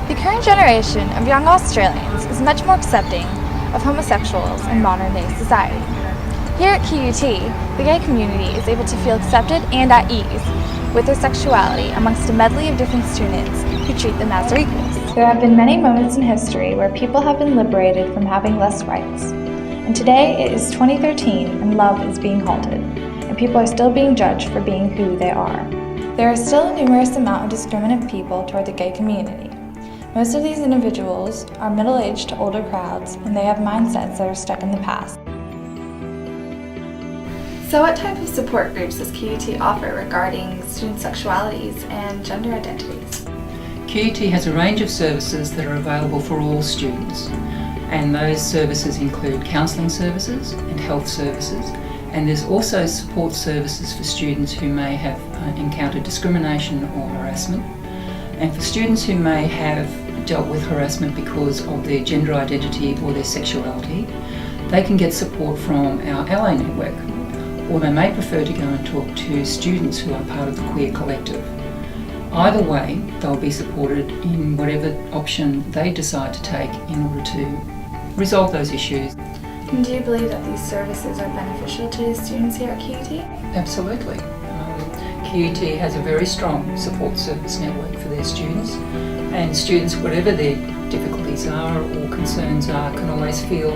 The current generation of young Australians is much more accepting of homosexuals in modern-day society. Here at QUT, the gay community is able to feel accepted and at ease with their sexuality amongst a medley of different students who treat them as their equals. There have been many moments in history where people have been liberated from having less rights. And today it is 2013 and love is being halted, and people are still being judged for being who they are. There are still a numerous amount of discriminant people toward the gay community. Most of these individuals are middle-aged to older crowds, and they have mindsets that are stuck in the past. So what type of support groups does QUT offer regarding student sexualities and gender identities? QUT has a range of services that are available for all students, and those services include counselling services and health services, and there's also support services for students who may have encountered discrimination or harassment, and for students who may have dealt with harassment because of their gender identity or their sexuality, they can get support from our ally network, or they may prefer to go and talk to students who are part of the queer collective. Either way, they'll be supported in whatever option they decide to take in order to resolve those issues. And do you believe that these services are beneficial to students here at QUT? Absolutely. QUT has a very strong support service network for their students, and students, whatever their difficulties are or concerns are, can always feel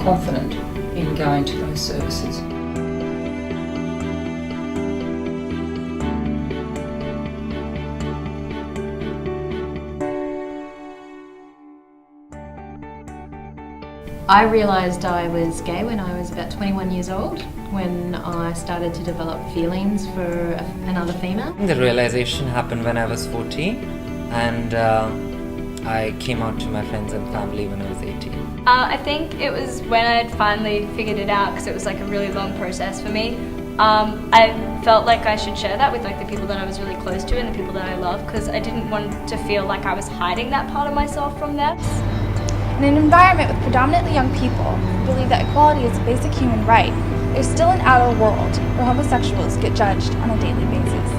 confident in going to those services. I realised I was gay when I was about 21 years old, when I started to develop feelings for another female. The realization happened when I was 14, and I came out to my friends and family when I was 18. I think it was when I'd finally figured it out, because it was like a really long process for me. I felt like I should share that with like the people that I was really close to and the people that I love, because I didn't want to feel like I was hiding that part of myself from them. In an environment with predominantly young people who believe that equality is a basic human right, there's still an outer world where homosexuals get judged on a daily basis.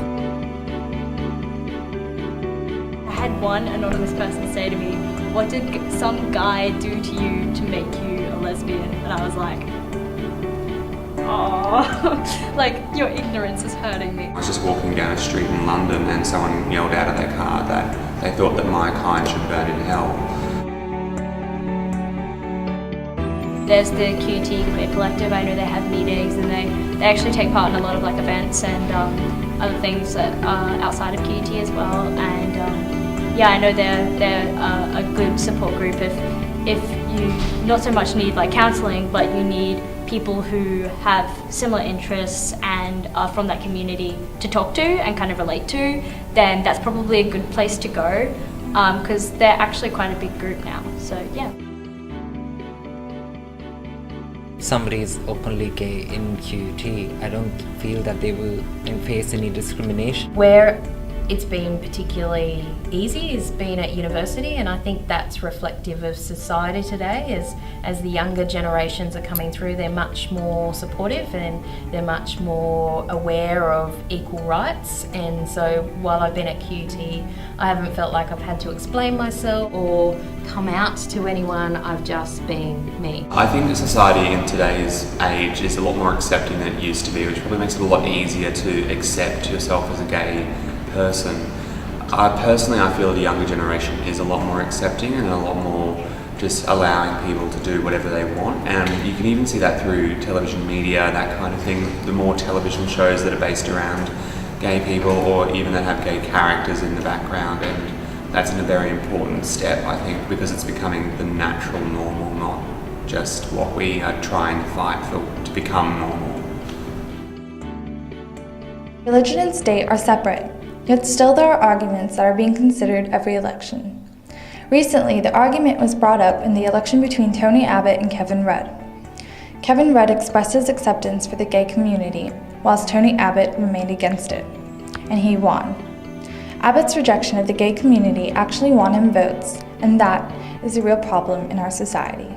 I had one anonymous person say to me, "What did some guy do to you to make you a lesbian?" And I was like, oh, like, your ignorance is hurting me. I was just walking down a street in London and someone yelled out of their car that they thought that my kind should burn in hell. There's the QUT Queer Collective. I know they have meetings and they actually take part in a lot of like events and other things that are outside of QUT as well. And yeah, I know they're a good support group if you not so much need like counselling, but you need people who have similar interests and are from that community to talk to and kind of relate to, then that's probably a good place to go, because they're actually quite a big group now. So yeah. Somebody is openly gay in QUT, I don't feel that they will face any discrimination. Where it's been particularly easy has been at university, and I think that's reflective of society today. As the younger generations are coming through, they're much more supportive and they're much more aware of equal rights. And so while I've been at QUT, I haven't felt like I've had to explain myself or come out to anyone. I've just been me. I think that society in today's age is a lot more accepting than it used to be, which probably makes it a lot easier to accept yourself as a gay person. I feel the younger generation is a lot more accepting and a lot more just allowing people to do whatever they want, and you can even see that through television media, that kind of thing. The more television shows that are based around gay people or even that have gay characters in the background, and that's a very important step, I think, because it's becoming the natural normal, not just what we are trying to fight for to become normal. Religion and state are separate, yet still there are arguments that are being considered every election. Recently, the argument was brought up in the election between Tony Abbott and Kevin Rudd. Kevin Rudd expressed his acceptance for the gay community, whilst Tony Abbott remained against it, and he won. Abbott's rejection of the gay community actually won him votes, and that is a real problem in our society.